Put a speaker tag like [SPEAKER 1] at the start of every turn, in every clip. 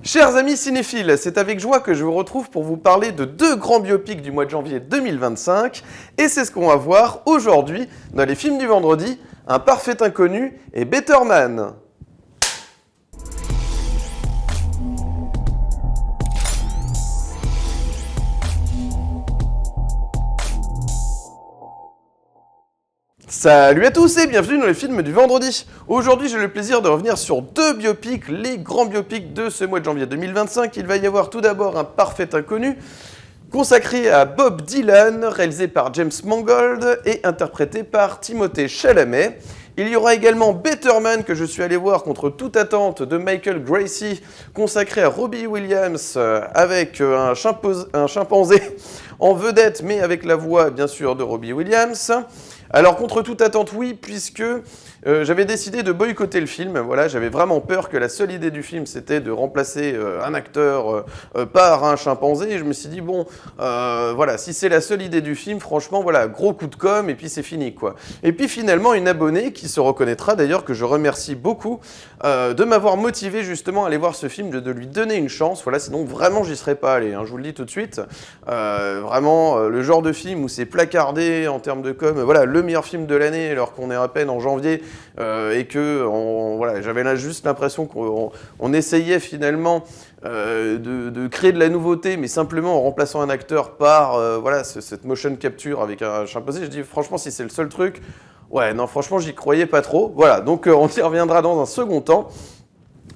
[SPEAKER 1] Chers amis cinéphiles, c'est avec joie que je vous retrouve pour vous parler de deux grands biopics du mois de janvier 2025, et c'est ce qu'on va voir aujourd'hui dans les films du vendredi, Un parfait inconnu et Better Man. Salut à tous et bienvenue dans les films du vendredi. Aujourd'hui, j'ai le plaisir de revenir sur deux biopics, les grands biopics de ce mois de janvier 2025. Il va y avoir tout d'abord Un parfait inconnu, consacré à Bob Dylan, réalisé par James Mangold et interprété par Timothée Chalamet. Il y aura également Better Man, que je suis allé voir contre toute attente, de Michael Gracie, consacré à Robbie Williams, avec un chimpanzé en vedette, mais avec la voix, bien sûr, de Robbie Williams. Alors, contre toute attente, oui, puisque j'avais décidé de boycotter le film. Voilà, j'avais vraiment peur que la seule idée du film, c'était de remplacer un acteur par un chimpanzé. Et je me suis dit, bon, voilà, si c'est la seule idée du film, franchement, voilà, gros coup de com', et puis c'est fini, quoi. Et puis finalement, une abonnée qui se reconnaîtra, d'ailleurs, que je remercie beaucoup, de m'avoir motivé justement à aller voir ce film, de lui donner une chance. Voilà, sinon vraiment, j'y serais pas allé, hein, je vous le dis tout de suite. Vraiment, le genre de film où c'est placardé en termes de com', voilà, le meilleur film de l'année, alors qu'on est à peine en janvier, et que voilà, j'avais là juste l'impression qu'on essayait finalement de créer de la nouveauté, mais simplement en remplaçant un acteur par voilà, cette motion capture avec un chimpanzé. Je dis franchement, si c'est le seul truc, ouais, non, franchement, j'y croyais pas trop. Voilà, donc on y reviendra dans un second temps.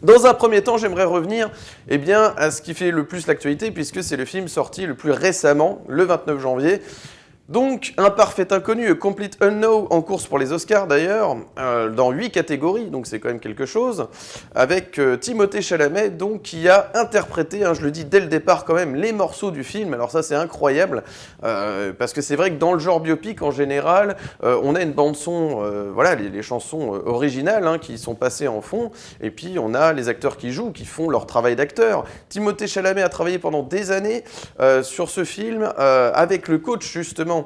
[SPEAKER 1] Dans un premier temps, j'aimerais revenir eh bien, à ce qui fait le plus l'actualité, puisque c'est le film sorti le plus récemment, le 29 janvier. Donc, Un parfait inconnu, A Complete Unknown, en course pour les Oscars d'ailleurs, dans 8 catégories, donc c'est quand même quelque chose, avec Timothée Chalamet, donc, qui a interprété, hein, je le dis dès le départ quand même, les morceaux du film. Alors ça, c'est incroyable, parce que c'est vrai que dans le genre biopic, en général, on a une bande-son, voilà, les chansons originales, hein, qui sont passées en fond, et puis on a les acteurs qui jouent, qui font leur travail d'acteur. Timothée Chalamet a travaillé pendant des années sur ce film, avec le coach, justement,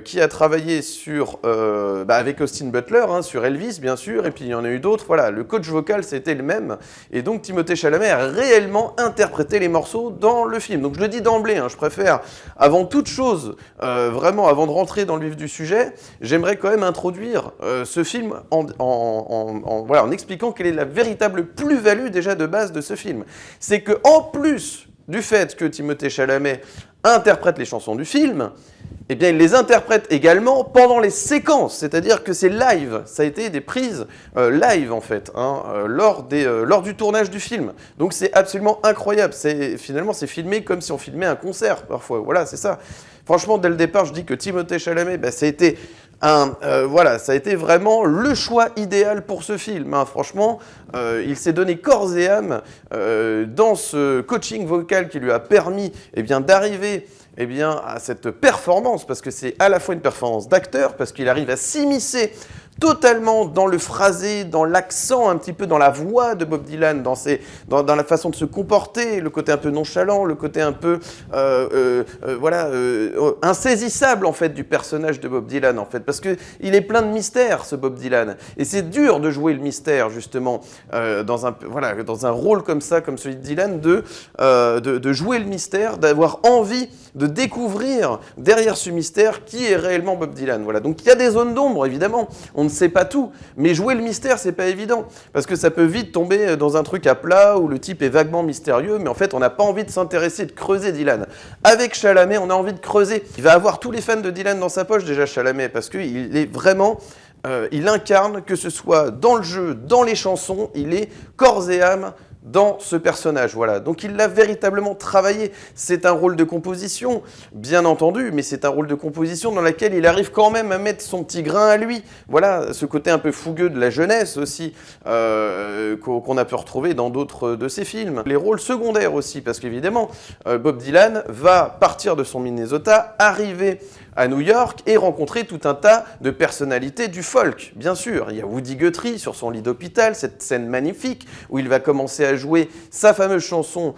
[SPEAKER 1] qui a travaillé sur, avec Austin Butler, hein, sur Elvis bien sûr, et puis il y en a eu d'autres. Voilà, le coach vocal c'était le même, et donc Timothée Chalamet a réellement interprété les morceaux dans le film. Donc je le dis d'emblée, hein, je préfère, avant toute chose, vraiment avant de rentrer dans le vif du sujet, j'aimerais quand même introduire ce film voilà, en expliquant quelle est la véritable plus-value déjà de base de ce film. C'est que en plus du fait que Timothée Chalamet interprète les chansons du film, eh bien, il les interprète également pendant les séquences, c'est-à-dire que c'est live, ça a été des prises live en fait, hein, lors du tournage du film. Donc c'est absolument incroyable, finalement c'est filmé comme si on filmait un concert parfois, voilà, c'est ça. Franchement, dès le départ, je dis que Timothée Chalamet, ça a été voilà, ça a été vraiment le choix idéal pour ce film, hein. Franchement, il s'est donné corps et âme dans ce coaching vocal qui lui a permis d'arriver à cette performance, parce que c'est à la fois une performance d'acteur, parce qu'il arrive à s'immiscer totalement dans le phrasé, dans l'accent, un petit peu dans la voix de Bob Dylan, dans la façon de se comporter, le côté un peu nonchalant, le côté un peu insaisissable en fait du personnage de Bob Dylan en fait, parce que il est plein de mystères ce Bob Dylan, et c'est dur de jouer le mystère justement dans un rôle comme ça, comme celui de Dylan, de jouer le mystère, d'avoir envie de découvrir derrière ce mystère qui est réellement Bob Dylan. Voilà, donc il y a des zones d'ombre évidemment. On ne sait pas tout, mais jouer le mystère, c'est pas évident, parce que ça peut vite tomber dans un truc à plat où le type est vaguement mystérieux, mais en fait, on n'a pas envie de s'intéresser, de creuser Dylan. Avec Chalamet, on a envie de creuser. Il va avoir tous les fans de Dylan dans sa poche, déjà, Chalamet, parce qu'il est vraiment... il incarne, que ce soit dans le jeu, dans les chansons, il est corps et âme dans ce personnage, voilà. Donc il l'a véritablement travaillé. C'est un rôle de composition, bien entendu, mais c'est un rôle de composition dans lequel il arrive quand même à mettre son petit grain à lui. Voilà, ce côté un peu fougueux de la jeunesse aussi, qu'on a pu retrouver dans d'autres de ses films. Les rôles secondaires aussi, parce qu'évidemment, Bob Dylan va partir de son Minnesota, arriver à New York et rencontrer tout un tas de personnalités du folk, bien sûr. Il y a Woody Guthrie sur son lit d'hôpital, cette scène magnifique où il va commencer à jouer sa fameuse chanson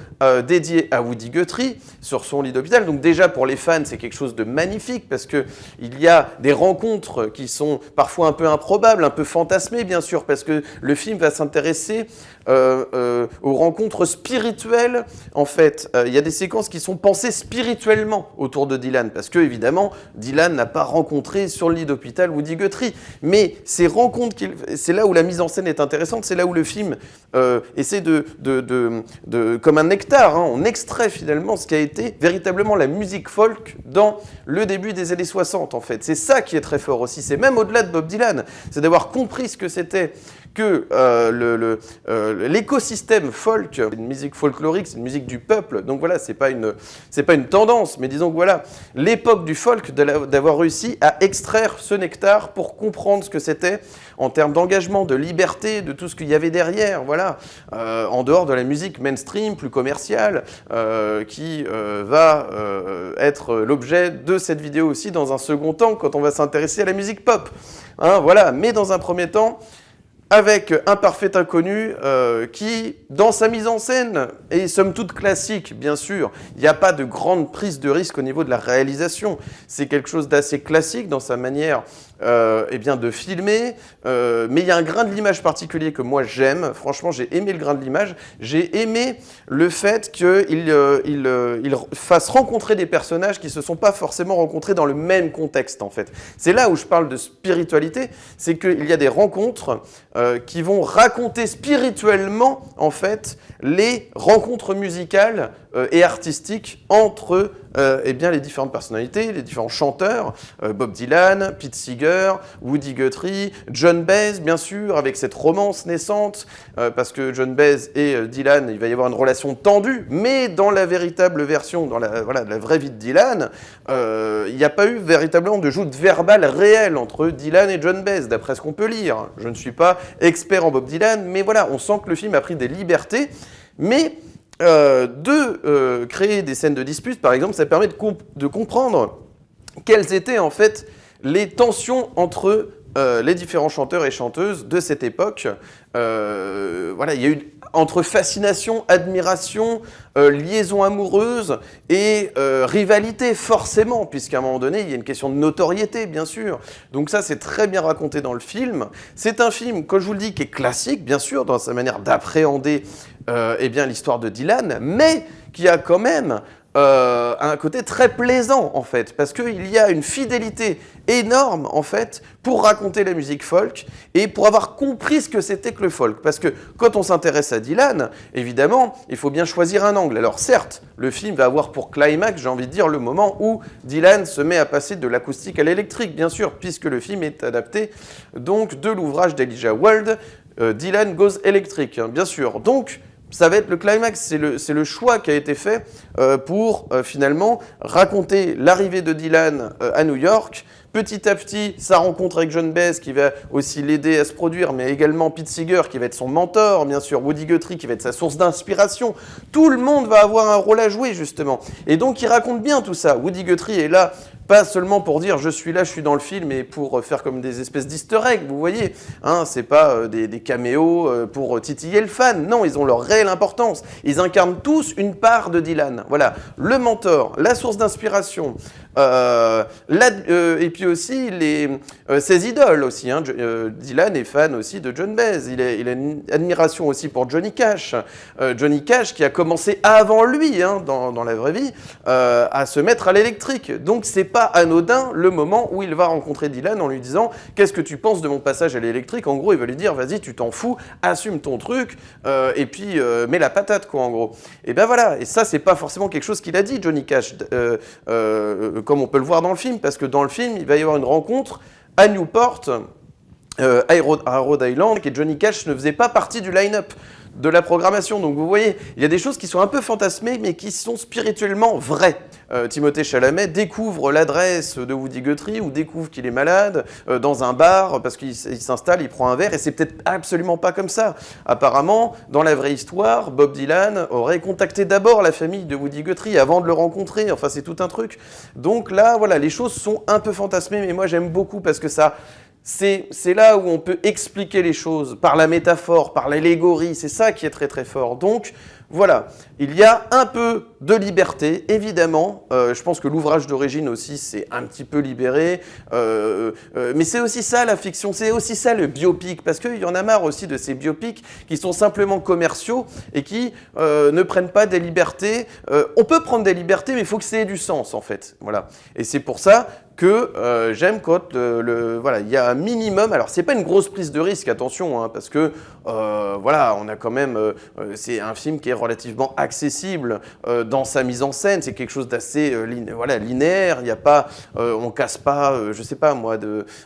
[SPEAKER 1] dédiée à Woody Guthrie sur son lit d'hôpital. Donc déjà pour les fans, c'est quelque chose de magnifique parce qu'il y a des rencontres qui sont parfois un peu improbables, un peu fantasmées bien sûr, parce que le film va s'intéresser aux rencontres spirituelles. En fait, il y a des séquences qui sont pensées spirituellement autour de Dylan, parce que évidemment, Dylan n'a pas rencontré sur le lit d'hôpital Woody Guthrie. Mais ces rencontres, c'est là où la mise en scène est intéressante, c'est là où le film essaie comme un nectar, hein, on extrait finalement ce qui a été véritablement la musique folk dans le début des années 60 en fait. C'est ça qui est très fort aussi, c'est même au-delà de Bob Dylan, c'est d'avoir compris ce que c'était que l'écosystème folk, une musique folklorique, c'est une musique du peuple, donc voilà, c'est pas une tendance, mais disons que voilà, l'époque du folk, d'avoir réussi à extraire ce nectar pour comprendre ce que c'était en termes d'engagement, de liberté, de tout ce qu'il y avait derrière, voilà, en dehors de la musique mainstream, plus commerciale, qui va être l'objet de cette vidéo aussi dans un second temps, quand on va s'intéresser à la musique pop. Hein, voilà, mais dans un premier temps, avec Un parfait inconnu qui, dans sa mise en scène, est somme toute classique, bien sûr. Il n'y a pas de grande prise de risque au niveau de la réalisation. C'est quelque chose d'assez classique dans sa manière de filmer, mais il y a un grain de l'image particulier que moi j'aime. Franchement, j'ai aimé le grain de l'image. J'ai aimé le fait qu'il fasse rencontrer des personnages qui ne se sont pas forcément rencontrés dans le même contexte, en fait. C'est là où je parle de spiritualité, c'est qu'il y a des rencontres qui vont raconter spirituellement, en fait, les rencontres musicales et artistiques entre les différentes personnalités, les différents chanteurs, Bob Dylan, Pete Seeger, Woody Guthrie, John Baez, bien sûr, avec cette romance naissante, parce que John Baez et Dylan, il va y avoir une relation tendue, mais dans la véritable version, dans la vraie vie de Dylan, il n'y a pas eu véritablement de joute verbale réelle entre Dylan et John Baez, d'après ce qu'on peut lire. Je ne suis pas expert en Bob Dylan, mais voilà, on sent que le film a pris des libertés, mais de créer des scènes de dispute, par exemple, ça permet de comprendre quelles étaient en fait les tensions entre les différents chanteurs et chanteuses de cette époque. Voilà, il y a eu entre fascination, admiration, liaison amoureuse et rivalité, forcément, puisqu'à un moment donné, il y a une question de notoriété, bien sûr. Donc ça, c'est très bien raconté dans le film. C'est un film, comme je vous le dis, qui est classique, bien sûr, dans sa manière d'appréhender l'histoire de Dylan, mais qui a quand même un côté très plaisant, en fait, parce qu'il y a une fidélité énorme, en fait, pour raconter la musique folk et pour avoir compris ce que c'était que le folk. Parce que quand on s'intéresse à Dylan, évidemment, il faut bien choisir un angle. Alors certes, le film va avoir pour climax, j'ai envie de dire, le moment où Dylan se met à passer de l'acoustique à l'électrique, bien sûr, puisque le film est adapté donc de l'ouvrage d'Elijah Wold, Dylan Goes Electric, hein, bien sûr. Donc, ça va être le climax, c'est le choix qui a été fait pour finalement raconter l'arrivée de Dylan à New York. Petit à petit, sa rencontre avec John Baez qui va aussi l'aider à se produire, mais également Pete Seeger qui va être son mentor, bien sûr, Woody Guthrie qui va être sa source d'inspiration. Tout le monde va avoir un rôle à jouer, justement. Et donc, il raconte bien tout ça. Woody Guthrie est là, pas seulement pour dire « je suis là, je suis dans le film » et pour faire comme des espèces d'easter eggs, vous voyez. Hein, c'est pas des caméos pour titiller le fan. Non, ils ont leur réelle importance. Ils incarnent tous une part de Dylan. Voilà, le mentor, la source d'inspiration, et puis aussi ses idoles aussi. Hein. Dylan est fan aussi de John Baez. Il a une admiration aussi pour Johnny Cash. Johnny Cash qui a commencé avant lui, hein, dans la vraie vie, à se mettre à l'électrique. Donc c'est pas anodin le moment où il va rencontrer Dylan en lui disant « Qu'est-ce que tu penses de mon passage à l'électrique ?» En gros, il va lui dire « Vas-y, tu t'en fous, assume ton truc, et puis mets la patate, quoi, en gros. » Et ben voilà, et ça, c'est pas forcément quelque chose qu'il a dit, Johnny Cash, comme on peut le voir dans le film, parce que dans le film, il va y avoir une rencontre à Newport à Rhode Island, et Johnny Cash ne faisait pas partie du line-up de la programmation. Donc vous voyez, il y a des choses qui sont un peu fantasmées, mais qui sont spirituellement vraies. Timothée Chalamet découvre l'adresse de Woody Guthrie, ou découvre qu'il est malade dans un bar, parce qu'il s'installe, il prend un verre, et c'est peut-être absolument pas comme ça. Apparemment, dans la vraie histoire, Bob Dylan aurait contacté d'abord la famille de Woody Guthrie avant de le rencontrer. Enfin, c'est tout un truc. Donc là, voilà, les choses sont un peu fantasmées, mais moi j'aime beaucoup parce que ça... C'est là où on peut expliquer les choses, par la métaphore, par l'allégorie, c'est ça qui est très très fort. Donc voilà, il y a un peu de liberté, évidemment. Je pense que l'ouvrage d'origine aussi, c'est un petit peu libéré. Mais c'est aussi ça la fiction, c'est aussi ça le biopic, parce qu'il y en a marre aussi de ces biopics qui sont simplement commerciaux et qui ne prennent pas des libertés. On peut prendre des libertés, mais il faut que ça ait du sens, en fait. Voilà. Et c'est pour ça que j'aime quand voilà, il y a un minimum. Alors, c'est pas une grosse prise de risque, attention, hein, parce que voilà, on a quand même. C'est un film qui est relativement accessible dans sa mise en scène. C'est quelque chose d'assez voilà, linéaire. Il n'y a pas, on casse pas, je sais pas moi,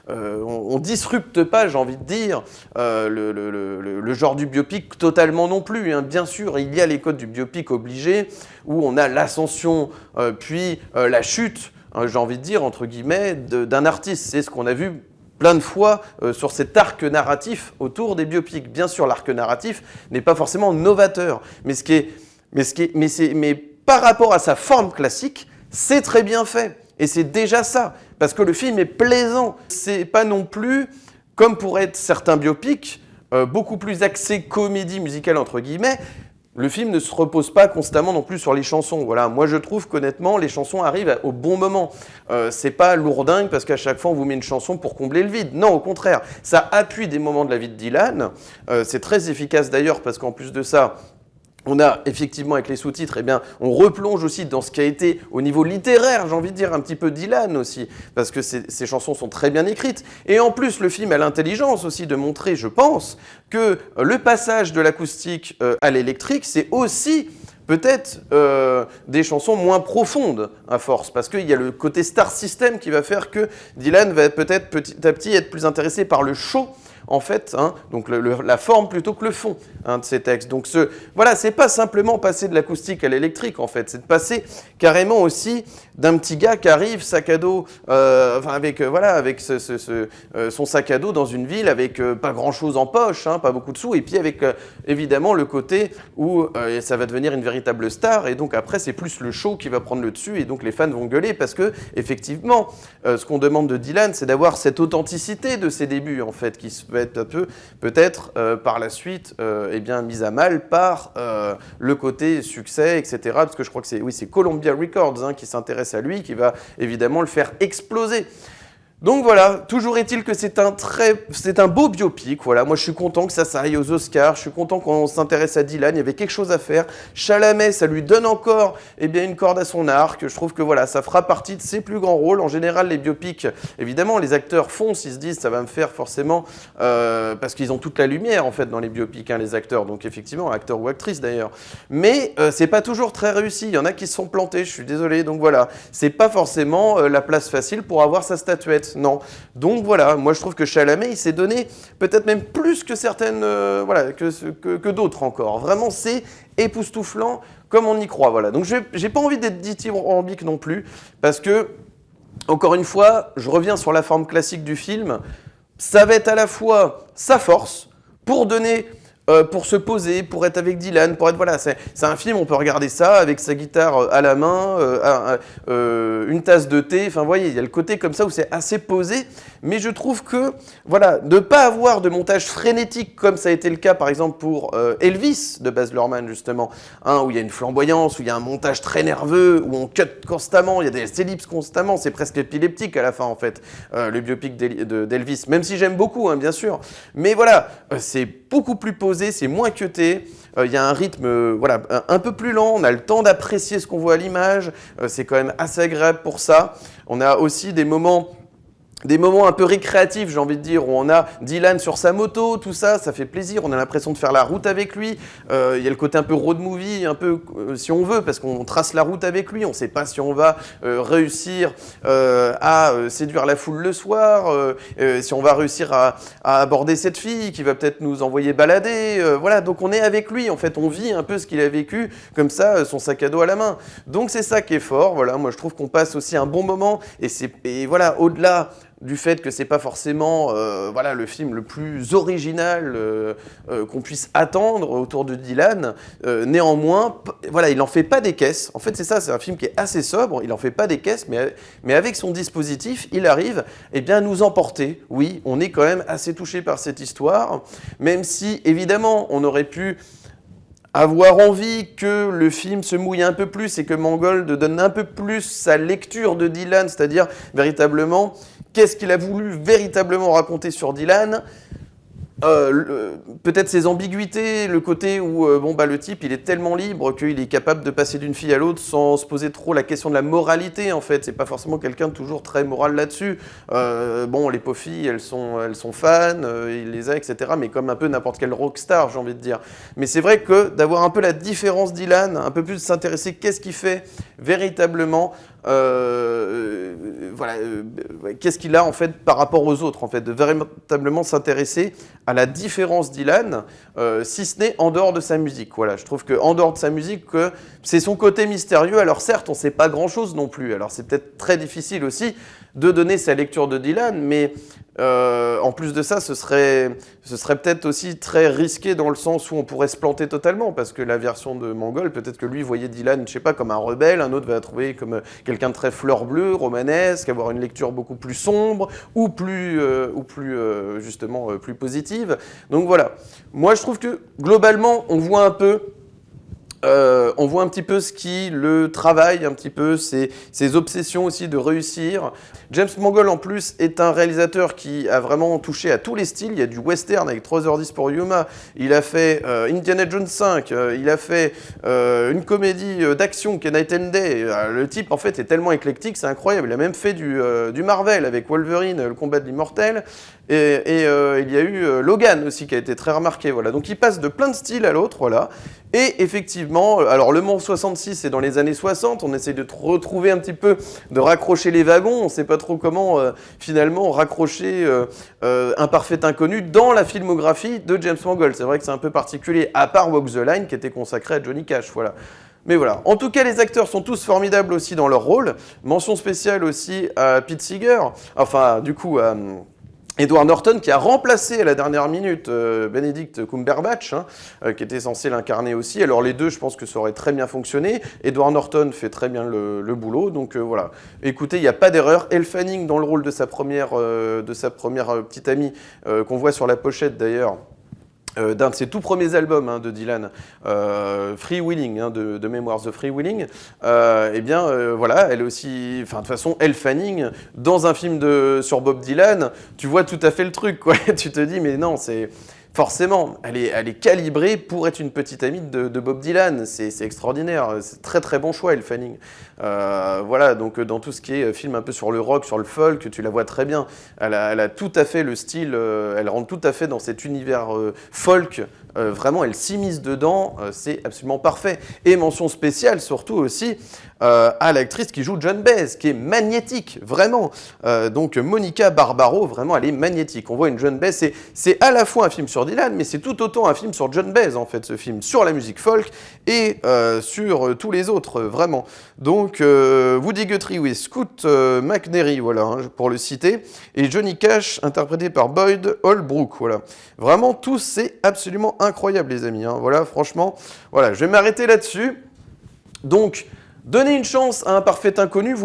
[SPEAKER 1] on disrupte pas, j'ai envie de dire, le genre du biopic totalement non plus. Hein. Bien sûr, il y a les codes du biopic obligés où on a l'ascension puis la chute. J'ai envie de dire, entre guillemets, d'un artiste. C'est ce qu'on a vu plein de fois sur cet arc narratif autour des biopics. Bien sûr, l'arc narratif n'est pas forcément novateur, mais par rapport à sa forme classique, c'est très bien fait. Et c'est déjà ça, parce que le film est plaisant. C'est pas non plus, comme pourraient être certains biopics, beaucoup plus axé comédie musicale, entre guillemets. Le film ne se repose pas constamment non plus sur les chansons. Voilà, moi je trouve qu'honnêtement, les chansons arrivent au bon moment. C'est pas lourdingue parce qu'à chaque fois on vous met une chanson pour combler le vide. Non, au contraire, ça appuie des moments de la vie de Dylan. C'est très efficace d'ailleurs parce qu'en plus de ça, on a effectivement avec les sous-titres, eh bien, on replonge aussi dans ce qui a été au niveau littéraire, j'ai envie de dire un petit peu Dylan aussi, parce que ces chansons sont très bien écrites. Et en plus, le film a l'intelligence aussi de montrer, je pense, que le passage de l'acoustique à l'électrique, c'est aussi peut-être des chansons moins profondes à force, parce qu'il y a le côté star system qui va faire que Dylan va peut-être petit à petit être plus intéressé par le show, en fait, hein, donc la forme plutôt que le fond de ces textes. Donc voilà, c'est pas simplement passer de l'acoustique à l'électrique, en fait, c'est de passer carrément aussi d'un petit gars qui arrive sac à dos, avec son sac à dos dans une ville avec pas grand-chose en poche, hein, pas beaucoup de sous, et puis avec évidemment le côté où ça va devenir une véritable star, et donc après c'est plus le show qui va prendre le dessus, et donc les fans vont gueuler parce que effectivement, ce qu'on demande de Dylan, c'est d'avoir cette authenticité de ses débuts, en fait, qui se être un peu, peut-être, par la suite, eh bien, mise à mal par le côté succès, etc. Parce que je crois que c'est Columbia Records hein, qui s'intéresse à lui, qui va évidemment le faire exploser. Donc voilà, toujours est-il que c'est un beau biopic, voilà, moi je suis content que ça aille aux Oscars, je suis content qu'on s'intéresse à Dylan, il y avait quelque chose à faire. Chalamet, ça lui donne encore eh bien, une corde à son arc, je trouve que voilà, ça fera partie de ses plus grands rôles. En général, les biopics, évidemment, les acteurs foncent, ils se disent ça va me faire forcément, parce qu'ils ont toute la lumière en fait dans les biopics, hein, les acteurs, donc effectivement, acteurs ou actrices d'ailleurs. Mais c'est pas toujours très réussi, il y en a qui se sont plantés, je suis désolé, donc voilà, c'est pas forcément la place facile pour avoir sa statuette. Non. Donc voilà, moi je trouve que Chalamet, il s'est donné peut-être même plus que certaines, voilà, que d'autres encore. Vraiment, c'est époustouflant comme on y croit. Voilà. Donc j'ai pas envie d'être dithyrambique non plus, parce que, encore une fois, je reviens sur la forme classique du film. Ça va être à la fois sa force pour donner... pour se poser, pour être avec Dylan, pour être voilà, c'est un film, on peut regarder ça avec sa guitare à la main, une tasse de thé, enfin vous voyez, il y a le côté comme ça où c'est assez posé, mais je trouve que voilà, ne pas avoir de montage frénétique comme ça a été le cas par exemple pour Elvis de Baz Luhrmann justement, hein, où il y a une flamboyance, où il y a un montage très nerveux, où on cut constamment, il y a des ellipses constamment, c'est presque épileptique à la fin en fait, le biopic d'Elvis, même si j'aime beaucoup hein, bien sûr, mais voilà, c'est beaucoup plus posé, c'est moins cuté, il y a un rythme voilà, un peu plus lent, on a le temps d'apprécier ce qu'on voit à l'image, c'est quand même assez agréable pour ça. On a aussi des moments des moments un peu récréatifs, j'ai envie de dire, où on a Dylan sur sa moto, tout ça, ça fait plaisir, on a l'impression de faire la route avec lui. Il y a le côté un peu road movie, un peu si on veut, parce qu'on trace la route avec lui, on ne sait pas si on va réussir à séduire la foule le soir, si on va réussir à aborder cette fille qui va peut-être nous envoyer balader. Voilà, donc on est avec lui, en fait, on vit un peu ce qu'il a vécu, comme ça, son sac à dos à la main. Donc c'est ça qui est fort, voilà, moi je trouve qu'on passe aussi un bon moment, et voilà, au-delà du fait que c'est pas forcément voilà, le film le plus original qu'on puisse attendre autour de Dylan. Néanmoins, voilà, il en fait pas des caisses. En fait, c'est ça, c'est un film qui est assez sobre, il en fait pas des caisses, mais avec son dispositif, il arrive eh bien, à nous emporter. Oui, on est quand même assez touché par cette histoire, même si, évidemment, on aurait pu avoir envie que le film se mouille un peu plus et que Mangold donne un peu plus sa lecture de Dylan, c'est-à-dire véritablement qu'est-ce qu'il a voulu véritablement raconter sur Dylan, peut-être ses ambiguïtés, le côté où le type il est tellement libre qu'il est capable de passer d'une fille à l'autre sans se poser trop la question de la moralité en fait. C'est pas forcément quelqu'un de toujours très moral là-dessus. Les pauvres filles elles sont fans, il les a etc. Mais comme un peu n'importe quel rockstar j'ai envie de dire. Mais c'est vrai que d'avoir un peu la différence Dylan, un peu plus s'intéresser qu'est-ce qu'il fait véritablement. Qu'est-ce qu'il a en fait par rapport aux autres en fait, de véritablement s'intéresser à la différence Dylan, si ce n'est en dehors de sa musique. Voilà, je trouve qu'en dehors de sa musique, c'est son côté mystérieux. Alors certes, on ne sait pas grand-chose non plus. Alors c'est peut-être très difficile aussi de donner sa lecture de Dylan, mais en plus de ça, ce serait peut-être aussi très risqué dans le sens où on pourrait se planter totalement, parce que la version de Mangold, peut-être que lui voyait Dylan, je sais pas, comme un rebelle, un autre va la trouver comme quelqu'un de très fleur bleue, romanesque, avoir une lecture beaucoup plus sombre, ou plus justement plus positive. Donc voilà, moi je trouve que globalement, on voit un petit peu ce qui le travaille, un petit peu ses obsessions aussi de réussir. James Mangold en plus est un réalisateur qui a vraiment touché à tous les styles. Il y a du western avec 3h10 pour Yuma, il a fait Indiana Jones 5, il a fait une comédie d'action qui est Night and Day. Le type en fait est tellement éclectique, c'est incroyable. Il a même fait du Marvel avec Wolverine, le combat de l'immortel. Et il y a eu Logan aussi qui a été très remarqué. Voilà. Donc il passe de plein de styles à l'autre. Voilà. Et effectivement, alors Le Mans 66 c'est dans les années 60, on essaye de retrouver un petit peu, de raccrocher les wagons, on ne sait pas trop comment finalement raccrocher Un parfait inconnu dans la filmographie de James Mangold. C'est vrai que c'est un peu particulier, à part Walk the Line qui était consacré à Johnny Cash. Voilà. Mais voilà, en tout cas les acteurs sont tous formidables aussi dans leur rôle. Mention spéciale aussi à Pete Seeger, enfin du coup à Edward Norton qui a remplacé à la dernière minute Benedict Cumberbatch, qui était censé l'incarner aussi. Alors les deux, je pense que ça aurait très bien fonctionné. Edward Norton fait très bien le boulot, donc voilà. Écoutez, il n'y a pas d'erreur. Elle Fanning dans le rôle de sa première petite amie, qu'on voit sur la pochette d'ailleurs, d'un de ses tout premiers albums de Dylan, Free Willing, de Memoirs of Free Willing, voilà, elle est aussi, enfin de toute façon, Elle Fanning, dans un film sur Bob Dylan, tu vois tout à fait le truc, quoi. Tu te dis, mais non, c'est... Forcément, elle est calibrée pour être une petite amie de Bob Dylan. C'est extraordinaire. C'est très très bon choix, Elle Fanning. Voilà, donc dans tout ce qui est film un peu sur le rock, sur le folk, tu la vois très bien. Elle a tout à fait le style, elle rentre tout à fait dans cet univers folk. Vraiment, elle s'immisce dedans, c'est absolument parfait. Et mention spéciale surtout aussi à l'actrice qui joue Joan Baez, qui est magnétique, vraiment. Donc Monica Barbaro, vraiment, elle est magnétique. On voit une Joan Baez, c'est à la fois un film sur Dylan, mais c'est tout autant un film sur Joan Baez, en fait, ce film, sur la musique folk et sur tous les autres, vraiment. Donc Woody Guthrie, oui, Scoot McNairy, voilà, pour le citer, et Johnny Cash, interprété par Boyd Holbrook, voilà. Vraiment, tous, c'est absolument incroyable, les amis. Voilà, franchement, voilà, je vais m'arrêter là-dessus. Donc, donnez une chance à Un parfait inconnu.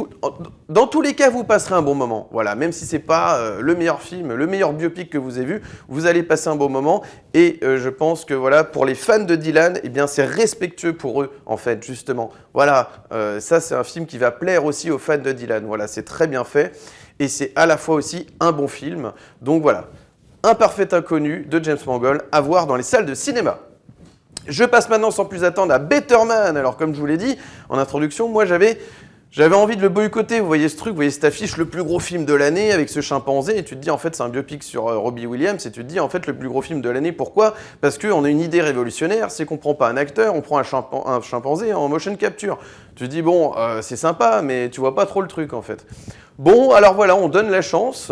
[SPEAKER 1] Dans tous les cas, vous passerez un bon moment. Voilà, même si c'est pas le meilleur film, le meilleur biopic que vous ayez vu, vous allez passer un bon moment. Et je pense que voilà, pour les fans de Dylan, eh bien, c'est respectueux pour eux, en fait, justement. Voilà, ça, c'est un film qui va plaire aussi aux fans de Dylan. Voilà, c'est très bien fait. Et c'est à la fois aussi un bon film. Donc voilà. Un parfait inconnu de James Mangold à voir dans les salles de cinéma. Je passe maintenant sans plus attendre à Better Man. Alors comme je vous l'ai dit en introduction, moi j'avais J'avais envie de le boycotter, vous voyez ce truc, vous voyez cette affiche, le plus gros film de l'année avec ce chimpanzé, et tu te dis en fait c'est un biopic sur Robbie Williams, et tu te dis en fait le plus gros film de l'année, pourquoi? Parce qu'on a une idée révolutionnaire, c'est qu'on prend pas un acteur, on prend un chimpanzé en motion capture. Tu te dis bon, c'est sympa, mais tu vois pas trop le truc en fait. Bon, alors voilà, on donne la chance,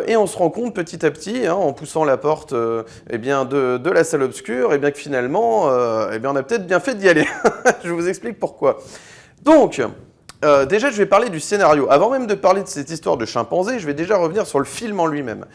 [SPEAKER 1] et on se rend compte petit à petit, hein, en poussant la porte eh bien de la salle obscure, eh bien que finalement, eh bien on a peut-être bien fait d'y aller. Je vous explique pourquoi. Donc, déjà, je vais parler du scénario. Avant même de parler de cette histoire de chimpanzé, je vais déjà revenir sur le film en lui-même.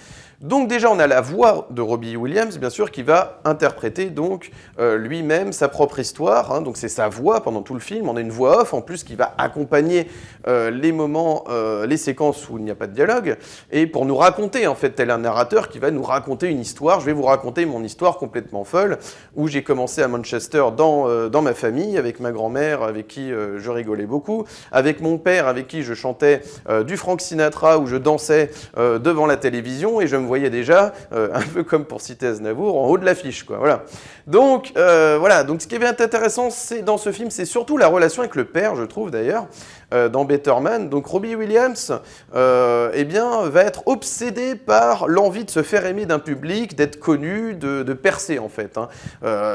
[SPEAKER 1] Donc déjà, on a la voix de Robbie Williams, bien sûr, qui va interpréter donc lui-même sa propre histoire. Hein, donc c'est sa voix pendant tout le film. On a une voix off en plus qui va accompagner les moments, les séquences où il n'y a pas de dialogue, et pour nous raconter, en fait, tel un narrateur qui va nous raconter une histoire. Je vais vous raconter mon histoire complètement folle, où j'ai commencé à Manchester dans ma famille, avec ma grand-mère, avec qui je rigolais beaucoup, avec mon père, avec qui je chantais du Frank Sinatra, où je dansais devant la télévision, et je me voyais déjà, un peu comme pour citer Aznavour, en haut de l'affiche, quoi. Voilà. Donc, voilà. Donc, ce qui est intéressant, c'est dans ce film, c'est surtout la relation avec le père, je trouve d'ailleurs, dans Better Man. Donc, Robbie Williams, eh bien, va être obsédé par l'envie de se faire aimer d'un public, d'être connu, de percer en fait. Hein.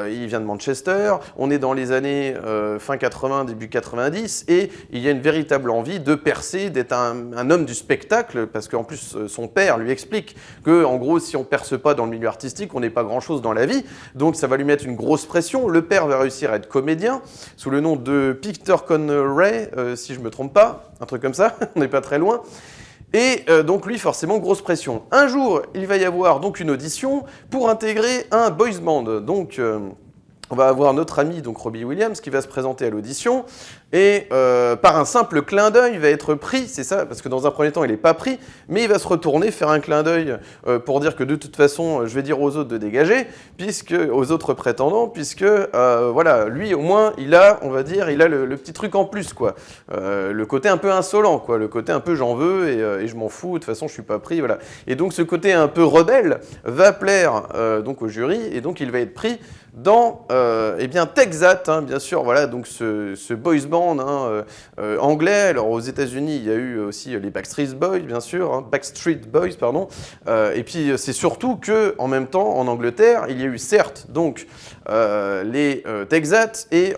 [SPEAKER 1] Il vient de Manchester. On est dans les années fin 80, début 90, et il y a une véritable envie de percer, d'être un homme du spectacle, parce qu'en plus, son père lui explique que, en gros, si on perce pas dans le milieu artistique, on n'est pas grand-chose dans la vie. Donc, ça va lui mettre une grosse pression. Le père va réussir à être comédien, sous le nom de Peter Conray, si je me trompe pas, un truc comme ça, on n'est pas très loin. Et donc lui, forcément, grosse pression. Un jour, il va y avoir donc une audition pour intégrer un boys band. Donc, on va avoir notre ami, donc Robbie Williams, qui va se présenter à l'audition, et par un simple clin d'œil, il va être pris, c'est ça, parce que dans un premier temps, il n'est pas pris, mais il va se retourner, faire un clin d'œil pour dire que de toute façon, je vais dire aux autres de dégager, aux autres prétendants, puisque, voilà, lui, au moins, il a, on va dire, il a le petit truc en plus, quoi. Le côté un peu insolent, quoi, le côté un peu j'en veux, et je m'en fous, de toute façon, je suis pas pris, voilà. Et donc, ce côté un peu rebelle va plaire donc au jury, et donc, il va être pris dans eh bien Texat, hein, bien sûr, voilà, donc ce boys band hein, anglais. Alors aux États-Unis, il y a eu aussi les Backstreet Boys, bien sûr, hein, Backstreet Boys, pardon. Et puis c'est surtout que, en même temps, en Angleterre, il y a eu certes donc les Texat, et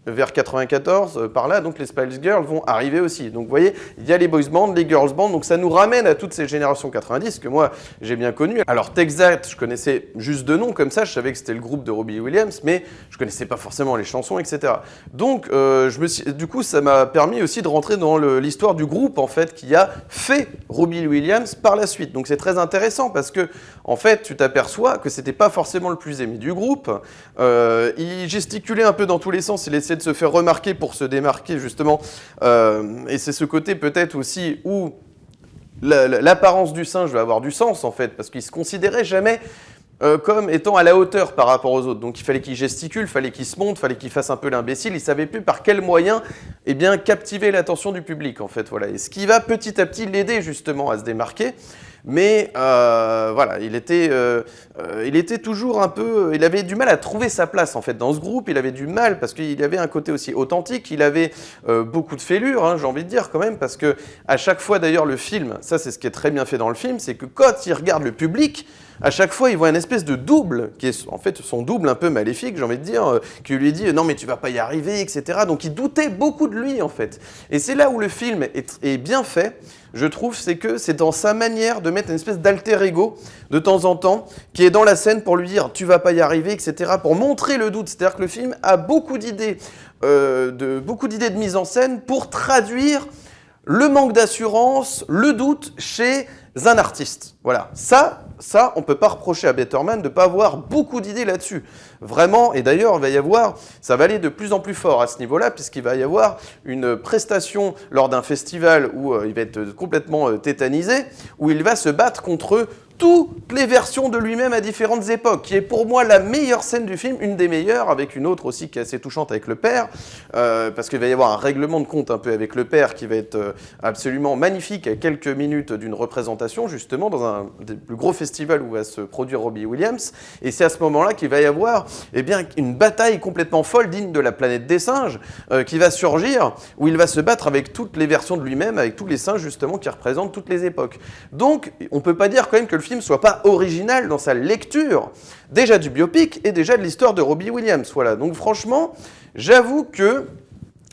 [SPEAKER 1] vers 94, par là, donc les Spice Girls vont arriver aussi. Donc vous voyez, il y a les boys bands, les girls bands, donc ça nous ramène à toutes ces générations 90 que moi j'ai bien connues. Alors Texat, je connaissais juste de nom comme ça, je savais que c'était le groupe de Robbie Williams, mais je connaissais pas forcément les chansons, etc. Donc du coup, ça m'a permis aussi de rentrer dans l'histoire du groupe en fait qui a fait Robbie Williams par la suite. Donc c'est très intéressant parce que en fait, tu t'aperçois que c'était pas forcément le plus aimé du groupe. Il gesticulait un peu dans tous les sens, il essayait de se faire remarquer pour se démarquer justement, et c'est ce côté peut-être aussi où l'apparence du singe va avoir du sens en fait, parce qu'il se considérait jamais comme étant à la hauteur par rapport aux autres. Donc il fallait qu'il gesticule, il fallait qu'il se montre, il fallait qu'il fasse un peu l'imbécile, il savait plus par quel moyen eh bien, captiver l'attention du public en fait. Voilà. Et ce qui va petit à petit l'aider justement à se démarquer. Mais voilà, il était toujours un peu... Il avait du mal à trouver sa place, en fait, dans ce groupe. Il avait du mal, parce qu'il avait un côté aussi authentique. Il avait beaucoup de fêlures, hein, j'ai envie de dire, quand même, parce que à chaque fois, d'ailleurs, le film, ça, c'est ce qui est très bien fait dans le film, c'est que quand il regarde le public, à chaque fois, il voit une espèce de double, qui est en fait son double un peu maléfique, j'ai envie de dire, qui lui dit « Non, mais tu vas pas y arriver, etc. » Donc, il doutait beaucoup de lui, en fait. Et c'est là où le film est bien fait, je trouve, c'est que c'est dans sa manière de mettre une espèce d'alter ego, de temps en temps, qui est dans la scène pour lui dire « Tu vas pas y arriver, etc. » pour montrer le doute. C'est-à-dire que le film a beaucoup d'idées de mise en scène pour traduire le manque d'assurance, le doute chez un artiste. Voilà, ça on ne peut pas reprocher à Better Man de ne pas avoir beaucoup d'idées là-dessus. Vraiment, et d'ailleurs, ça va aller de plus en plus fort à ce niveau-là, puisqu'il va y avoir une prestation lors d'un festival où il va être complètement tétanisé, où il va se battre contre toutes les versions de lui-même à différentes époques, qui est pour moi la meilleure scène du film, une des meilleures, avec une autre aussi qui est assez touchante avec le père, parce qu'il va y avoir un règlement de compte un peu avec le père qui va être absolument magnifique, à quelques minutes d'une représentation, justement, dans un des plus gros festivals où va se produire Robbie Williams, et c'est à ce moment-là qu'il va y avoir eh bien, une bataille complètement folle, digne de la planète des singes, qui va surgir, où il va se battre avec toutes les versions de lui-même, avec tous les singes, justement, qui représentent toutes les époques. Donc, on peut pas dire quand même que le film soit pas original dans sa lecture, déjà du biopic et déjà de l'histoire de Robbie Williams. Voilà. Donc franchement, j'avoue que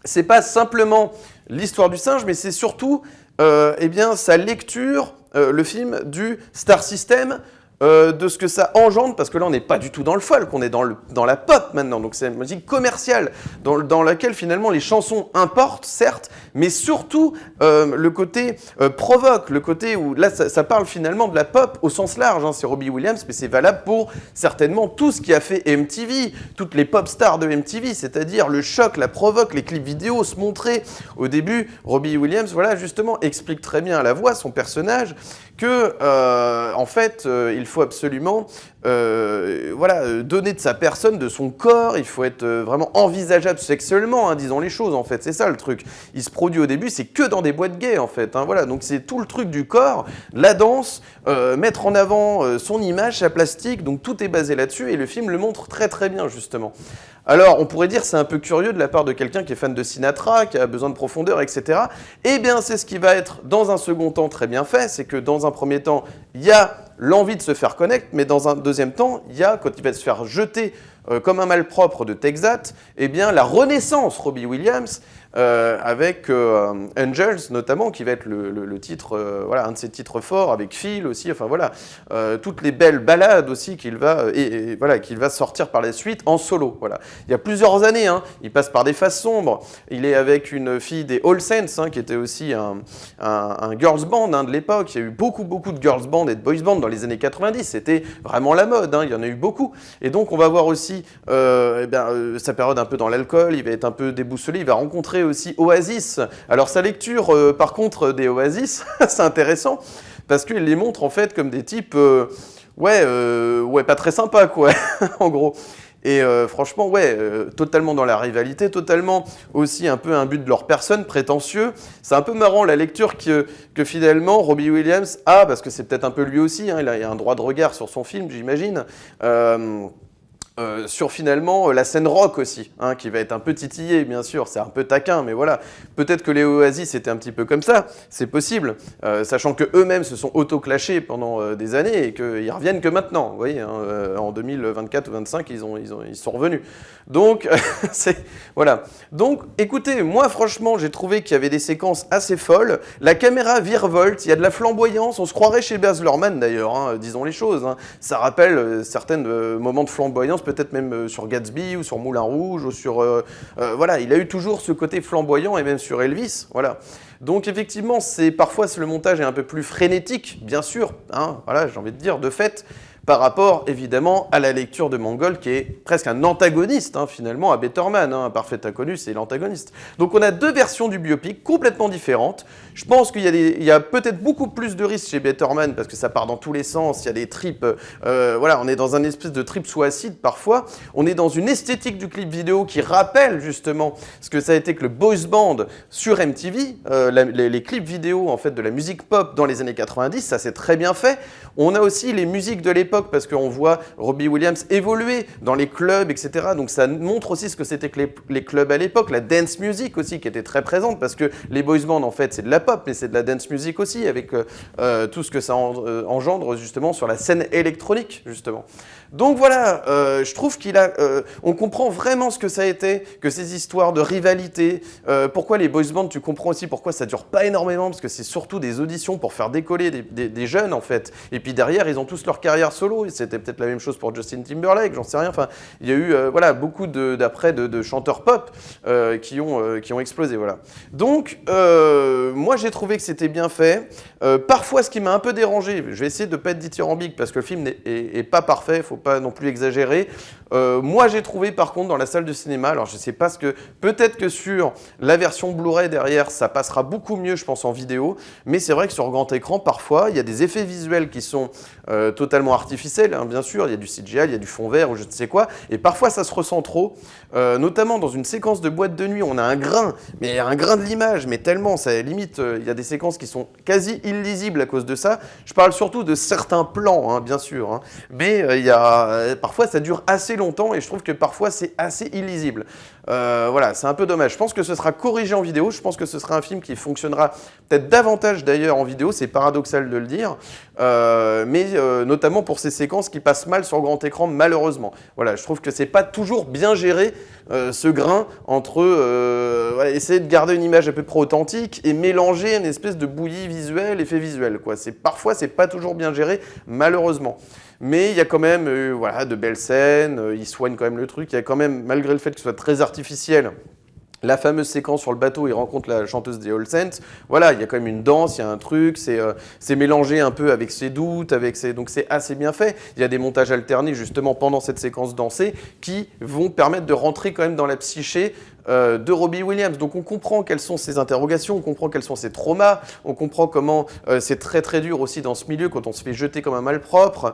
[SPEAKER 1] c'est pas simplement l'histoire du singe, mais c'est surtout eh bien, sa lecture, le film du Star System, de ce que ça engendre, parce que là on n'est pas du tout dans le folk, on est dans la pop maintenant, donc c'est une musique commerciale dans laquelle finalement les chansons importent, certes, mais surtout le côté provoque, le côté où là ça parle finalement de la pop au sens large, hein, c'est Robbie Williams, mais c'est valable pour certainement tout ce qui a fait MTV, toutes les pop stars de MTV, c'est-à-dire le choc, la provoque, les clips vidéo, se montrer. Au début, Robbie Williams, voilà, justement, explique très bien à la voix, son personnage, que en fait il faut absolument voilà, donner de sa personne, de son corps, il faut être vraiment envisageable sexuellement, hein, disons les choses en fait, c'est ça le truc. Il se produit au début, c'est que dans des boîtes gays en fait, hein, voilà, donc c'est tout le truc du corps, la danse, mettre en avant son image, sa plastique, donc tout est basé là-dessus et le film le montre très très bien justement. Alors, on pourrait dire c'est un peu curieux de la part de quelqu'un qui est fan de Sinatra, qui a besoin de profondeur, etc. Eh bien, c'est ce qui va être, dans un second temps, très bien fait. C'est que, dans un premier temps, il y a l'envie de se faire connaître, mais dans un deuxième temps, il y a, quand il va se faire jeter comme un malpropre de Texas, eh bien, la renaissance Robbie Williams, avec Angels notamment, qui va être le titre, voilà, un de ses titres forts, avec Phil aussi, enfin voilà, toutes les belles ballades aussi qu'il va, voilà, qu'il va sortir par la suite en solo. Voilà. Il y a plusieurs années, hein, il passe par des phases sombres, il est avec une fille des All Saints, hein, qui était aussi un girls band, hein, de l'époque. Il y a eu beaucoup de girls band et de boys band dans les années 90, c'était vraiment la mode, hein, il y en a eu beaucoup. Et donc on va voir aussi sa période un peu dans l'alcool, il va être un peu déboussolé, il va rencontrer aussi Oasis. Alors sa lecture par contre des Oasis, c'est intéressant, parce qu'il les montre en fait comme des types ouais, pas très sympas quoi, en gros. Et franchement, ouais, totalement dans la rivalité, totalement aussi un peu imbu de leur personne, prétentieux. C'est un peu marrant la lecture que finalement Robbie Williams a, parce que c'est peut-être un peu lui aussi, hein, il a un droit de regard sur son film, j'imagine. Sur finalement la scène rock aussi, hein, qui va être un peu titillée, bien sûr, c'est un peu taquin, mais voilà, peut-être que les Oasis étaient un petit peu comme ça, c'est possible, sachant qu'eux-mêmes se sont auto-clashés pendant des années et qu'ils reviennent que maintenant, vous voyez, hein, en 2024 ou 2025, ils sont revenus. Donc, voilà. Donc, écoutez, moi, franchement, j'ai trouvé qu'il y avait des séquences assez folles, la caméra virevolte, il y a de la flamboyance, on se croirait chez Baz Luhrmann d'ailleurs, hein, disons les choses, hein. Ça rappelle certains moments de flamboyance, peut-être même sur Gatsby ou sur Moulin Rouge ou sur voilà, il a eu toujours ce côté flamboyant et même sur Elvis, voilà. Donc effectivement, parfois le montage est un peu plus frénétique, bien sûr, hein, voilà, j'ai envie de dire de fait, par rapport évidemment à la lecture de Mangold qui est presque un antagoniste, hein, finalement, à Better Man, hein, un parfait inconnu, c'est l'antagoniste. Donc on a deux versions du biopic complètement différentes. Je pense qu'il y a peut-être beaucoup plus de risques chez Better Man parce que ça part dans tous les sens, il y a des trips, voilà, on est dans un espèce de trip sous acide parfois. On est dans une esthétique du clip vidéo qui rappelle justement ce que ça a été que le boys band sur MTV, les clips vidéo en fait de la musique pop dans les années 90, ça c'est très bien fait. On a aussi les musiques de l'époque parce qu'on voit Robbie Williams évoluer dans les clubs, etc. Donc ça montre aussi ce que c'était que les clubs à l'époque, la dance music aussi qui était très présente parce que les boys bands en fait c'est de la pop mais c'est de la dance music aussi avec tout ce que ça engendre justement sur la scène électronique justement. Donc voilà, je trouve on comprend vraiment ce que ça a été, que ces histoires de rivalité, pourquoi les boys bands, tu comprends aussi pourquoi ça dure pas énormément parce que c'est surtout des auditions pour faire décoller des jeunes en fait. Et puis derrière ils ont tous leur carrière solo. solo. C'était peut-être la même chose pour Justin Timberlake, j'en sais rien. Enfin, il y a eu voilà, beaucoup de chanteurs pop qui ont explosé. Voilà. Donc, moi, j'ai trouvé que c'était bien fait. Parfois, ce qui m'a un peu dérangé, je vais essayer de ne pas être dithyrambique parce que le film n'est pas parfait, il ne faut pas non plus exagérer. Moi, j'ai trouvé par contre dans la salle de cinéma, alors je ne sais pas peut-être que sur la version Blu-ray derrière, ça passera beaucoup mieux, je pense, en vidéo, mais c'est vrai que sur grand écran, parfois, il y a des effets visuels qui sont totalement artificiels, hein, bien sûr, il y a du CGI, il y a du fond vert ou je ne sais quoi, et parfois ça se ressent trop, notamment dans une séquence de boîte de nuit, on a un grain de l'image, mais tellement, ça limite, il y a des séquences qui sont quasi illisibles à cause de ça. Je parle surtout de certains plans, hein, bien sûr, hein, mais parfois ça dure assez longtemps et je trouve que parfois c'est assez illisible. Voilà, c'est un peu dommage. Je pense que ce sera corrigé en vidéo, je pense que ce sera un film qui fonctionnera peut-être davantage d'ailleurs en vidéo, c'est paradoxal de le dire, mais notamment pour ces séquences qui passent mal sur grand écran, malheureusement. Voilà, je trouve que c'est pas toujours bien géré ce grain entre voilà, essayer de garder une image à peu près authentique et mélanger une espèce de bouillie visuelle, effet visuel, quoi. Parfois, c'est pas toujours bien géré, malheureusement. Mais il y a quand même voilà, de belles scènes, il soigne quand même le truc, il y a quand même, malgré le fait que ce soit très artificiel, la fameuse séquence sur le bateau, il rencontre la chanteuse des All Saints. Voilà, il y a quand même une danse, il y a un truc, c'est mélangé un peu avec ses doutes, donc c'est assez bien fait. Il y a des montages alternés justement pendant cette séquence dansée qui vont permettre de rentrer quand même dans la psyché de Robbie Williams. Donc on comprend quelles sont ses interrogations, on comprend quels sont ses traumas, on comprend comment c'est très très dur aussi dans ce milieu quand on se fait jeter comme un malpropre,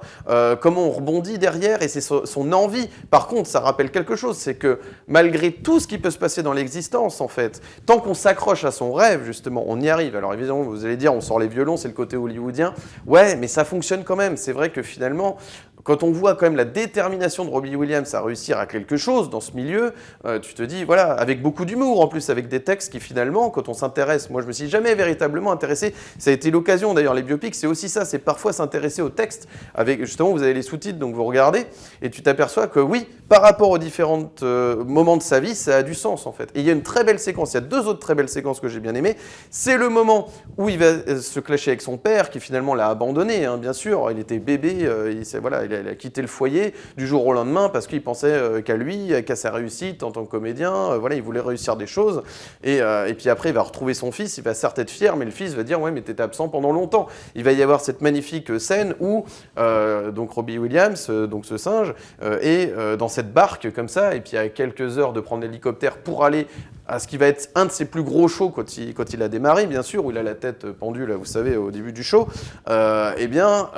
[SPEAKER 1] comment on rebondit derrière et c'est son envie. Par contre, ça rappelle quelque chose, c'est que malgré tout ce qui peut se passer dans l'existence en fait, tant qu'on s'accroche à son rêve justement, on y arrive. Alors évidemment, vous allez dire, on sort les violons, c'est le côté hollywoodien. Ouais, mais ça fonctionne quand même. C'est vrai que finalement, quand on voit quand même la détermination de Robbie Williams à réussir à quelque chose dans ce milieu, tu te dis, voilà, avec beaucoup d'humour en plus, avec des textes qui finalement, quand on s'intéresse, moi je me suis jamais véritablement intéressé, ça a été l'occasion d'ailleurs, les biopics, c'est aussi ça, c'est parfois s'intéresser au texte, avec justement, vous avez les sous-titres, donc vous regardez, et tu t'aperçois que oui, par rapport aux différents moments de sa vie, ça a du sens en fait. Et il y a une très belle séquence, il y a deux autres très belles séquences que j'ai bien aimées, c'est le moment où il va se clasher avec son père, qui finalement l'a abandonné, hein, bien sûr, il était bébé, il a quitté le foyer du jour au lendemain parce qu'il pensait qu'à lui, qu'à sa réussite en tant que comédien, voilà, il voulait réussir des choses, et puis après il va retrouver son fils, il va certes être fier, mais le fils va dire « ouais, mais t'étais absent pendant longtemps ». Il va y avoir cette magnifique scène où donc Robbie Williams, donc ce singe, est dans cette barque comme ça, et puis à quelques heures de prendre l'hélicoptère pour aller à ce qui va être un de ses plus gros shows quand il a démarré, bien sûr, où il a la tête pendue, là, vous savez, au début du show, eh bien,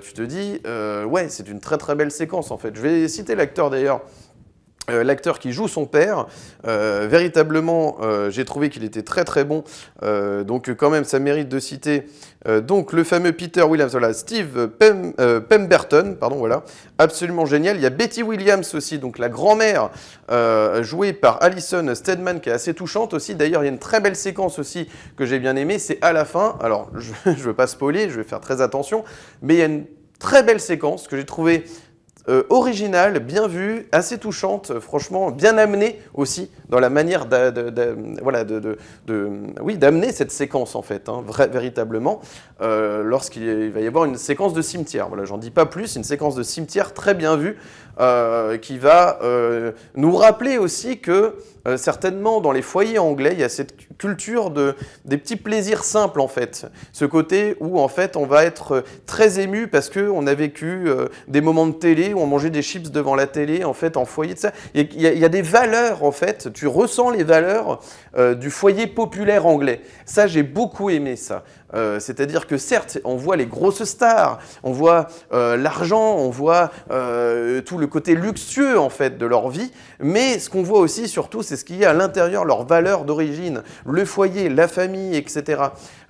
[SPEAKER 1] tu te dis, ouais, c'est une très très belle séquence, en fait. Je vais citer l'acteur, d'ailleurs, l'acteur qui joue son père, véritablement, j'ai trouvé qu'il était très très bon, donc quand même, ça mérite de citer donc le fameux Peter Williams, voilà, Steve Pemberton, pardon, voilà, absolument génial. Il y a Betty Williams aussi, donc la grand-mère, jouée par Alison Steadman, qui est assez touchante aussi. D'ailleurs, il y a une très belle séquence aussi que j'ai bien aimée, c'est à la fin, alors je ne veux pas spoiler, je vais faire très attention, mais il y a une très belle séquence que j'ai trouvée originale, bien vue, assez touchante, franchement, bien amenée aussi dans la manière d'amener cette séquence en fait, hein, véritablement, lorsqu'il va y avoir une séquence de cimetière. Voilà, j'en dis pas plus, une séquence de cimetière très bien vue qui va nous rappeler aussi que certainement dans les foyers anglais, il y a cette culture des petits plaisirs simples en fait. Ce côté où en fait on va être très ému parce qu'on a vécu des moments de télé où on mangeait des chips devant la télé en fait en foyer de ça. Il y a des valeurs en fait, tu ressens les valeurs du foyer populaire anglais. Ça j'ai beaucoup aimé ça. C'est-à-dire que certes, on voit les grosses stars, on voit l'argent, on voit tout le côté luxueux en fait de leur vie, mais ce qu'on voit aussi surtout, c'est ce qu'il y a à l'intérieur, leurs valeurs d'origine, le foyer, la famille, etc.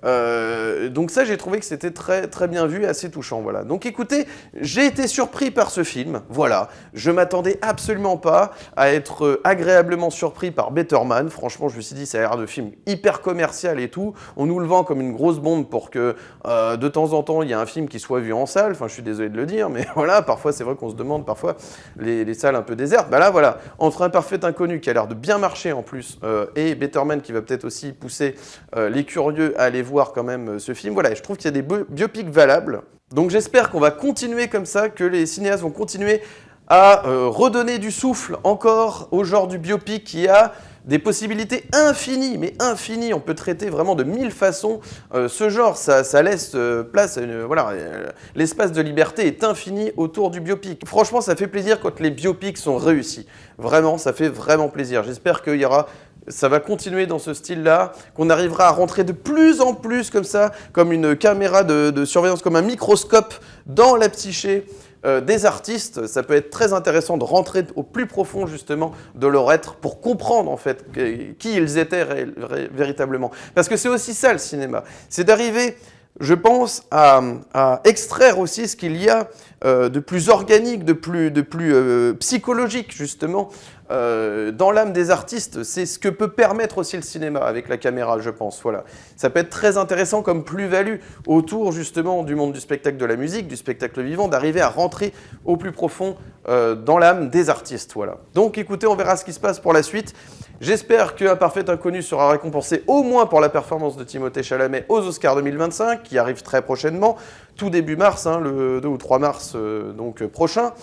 [SPEAKER 1] Donc ça, j'ai trouvé que c'était très, très bien vu, assez touchant. Voilà. Donc écoutez, j'ai été surpris par ce film. Voilà, je m'attendais absolument pas à être agréablement surpris par Better Man. Franchement, je me suis dit, ça a l'air de film hyper commercial et tout. On nous le vend comme une grosse bombe pour que de temps en temps, il y ait un film qui soit vu en salle. Enfin, je suis désolé de le dire, mais voilà, parfois, c'est vrai qu'on se demande, parfois, les salles un peu désertes. Ben là, voilà, entre Un Parfait Inconnu qui a l'air de bien marcher en plus, et Better Man qui va peut-être aussi pousser les curieux à aller voir quand même ce film. Voilà, je trouve qu'il y a des biopics valables. Donc j'espère qu'on va continuer comme ça, que les cinéastes vont continuer à redonner du souffle encore au genre du biopic qui a des possibilités infinies, mais infinies. On peut traiter vraiment de 1000 façons ce genre. Ça laisse place à voilà, l'espace de liberté est infini autour du biopic. Franchement, ça fait plaisir quand les biopics sont réussis. Vraiment, ça fait vraiment plaisir. J'espère qu'il y aura... Ça va continuer dans ce style-là, qu'on arrivera à rentrer de plus en plus comme ça, comme une caméra de surveillance, comme un microscope dans la psyché des artistes. Ça peut être très intéressant de rentrer au plus profond justement de leur être pour comprendre en fait qui ils étaient véritablement. Parce que c'est aussi ça le cinéma, c'est d'arriver... Je pense à extraire aussi ce qu'il y a de plus organique, de plus psychologique justement dans l'âme des artistes. C'est ce que peut permettre aussi le cinéma avec la caméra, je pense. Voilà. Ça peut être très intéressant comme plus-value autour justement du monde du spectacle de la musique, du spectacle vivant, d'arriver à rentrer au plus profond dans l'âme des artistes. Voilà. Donc écoutez, on verra ce qui se passe pour la suite. J'espère qu'Un Parfait Inconnu sera récompensé au moins pour la performance de Timothée Chalamet aux Oscars 2025, qui arrive très prochainement, tout début mars, hein, le 2 ou 3 mars donc prochain.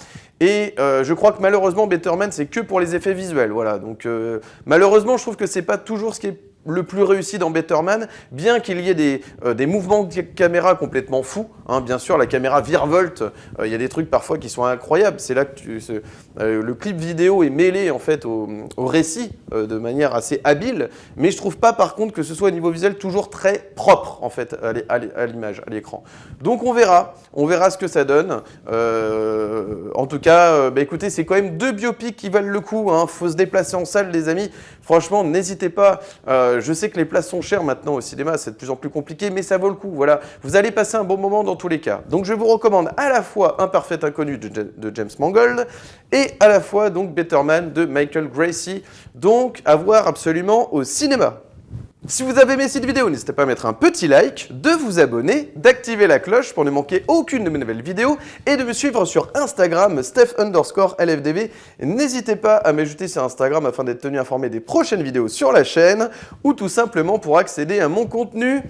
[SPEAKER 1] Et je crois que malheureusement, Better Man, c'est que pour les effets visuels. Voilà. Donc malheureusement, je trouve que c'est pas toujours ce qui est le plus réussi dans Better Man, bien qu'il y ait des mouvements de caméra complètement fous. Hein, bien sûr, la caméra virevolte, il y a des trucs parfois qui sont incroyables. C'est là que le clip vidéo est mêlé en fait au récit de manière assez habile, mais je trouve pas par contre que ce soit au niveau visuel toujours très propre en fait à l'image, à l'écran. Donc on verra ce que ça donne. En tout cas, bah, écoutez, c'est quand même 2 biopics qui valent le coup. Hein. Faut se déplacer en salle, les amis. Franchement, n'hésitez pas. Je sais que les places sont chères maintenant au cinéma, c'est de plus en plus compliqué, mais ça vaut le coup. Voilà, vous allez passer un bon moment dans tous les cas. Donc je vous recommande à la fois Un Parfait Inconnu de James Mangold et à la fois donc Better Man de Michael Gracey. Donc à voir absolument au cinéma. Si vous avez aimé cette vidéo, n'hésitez pas à mettre un petit like, de vous abonner, d'activer la cloche pour ne manquer aucune de mes nouvelles vidéos et de me suivre sur Instagram, Steph_LFDV. N'hésitez pas à m'ajouter sur Instagram afin d'être tenu informé des prochaines vidéos sur la chaîne ou tout simplement pour accéder à mon contenu.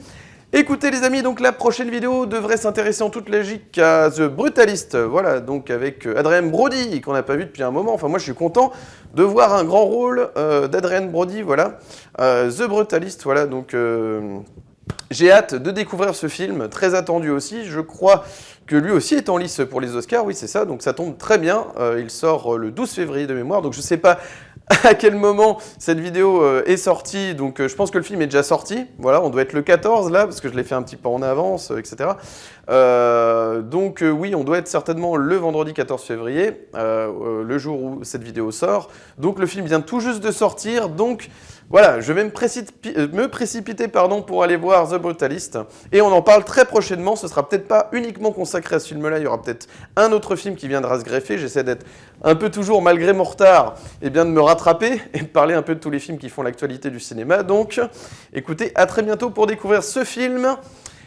[SPEAKER 1] Écoutez les amis, donc la prochaine vidéo devrait s'intéresser en toute logique à The Brutalist, voilà, donc avec Adrien Brody, qu'on n'a pas vu depuis un moment. Enfin moi je suis content de voir un grand rôle d'Adrien Brody, voilà. The Brutalist, voilà, donc j'ai hâte de découvrir ce film, très attendu aussi. Je crois que lui aussi est en lice pour les Oscars, oui c'est ça, donc ça tombe très bien. Il sort le 12 février de mémoire, donc je sais pas à quel moment cette vidéo est sortie, donc je pense que le film est déjà sorti, voilà, on doit être le 14 là, parce que je l'ai fait un petit peu en avance, etc. Donc oui, on doit être certainement le vendredi 14 février, le jour où cette vidéo sort, donc le film vient tout juste de sortir, donc voilà, je vais me précipiter pour aller voir The Brutalist, et on en parle très prochainement. Ce sera peut-être pas uniquement consacré à ce film-là, il y aura peut-être un autre film qui viendra se greffer. J'essaie d'être un peu toujours, malgré mon retard, et bien de me rattraper et de parler un peu de tous les films qui font l'actualité du cinéma. Donc, écoutez, à très bientôt pour découvrir ce film.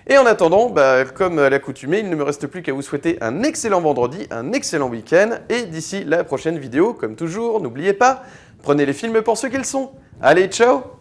[SPEAKER 1] Et en attendant, bah, comme à l'accoutumée, il ne me reste plus qu'à vous souhaiter un excellent vendredi, un excellent week-end, et d'ici la prochaine vidéo, comme toujours, n'oubliez pas, prenez les films pour ce qu'ils sont. Allez, ciao!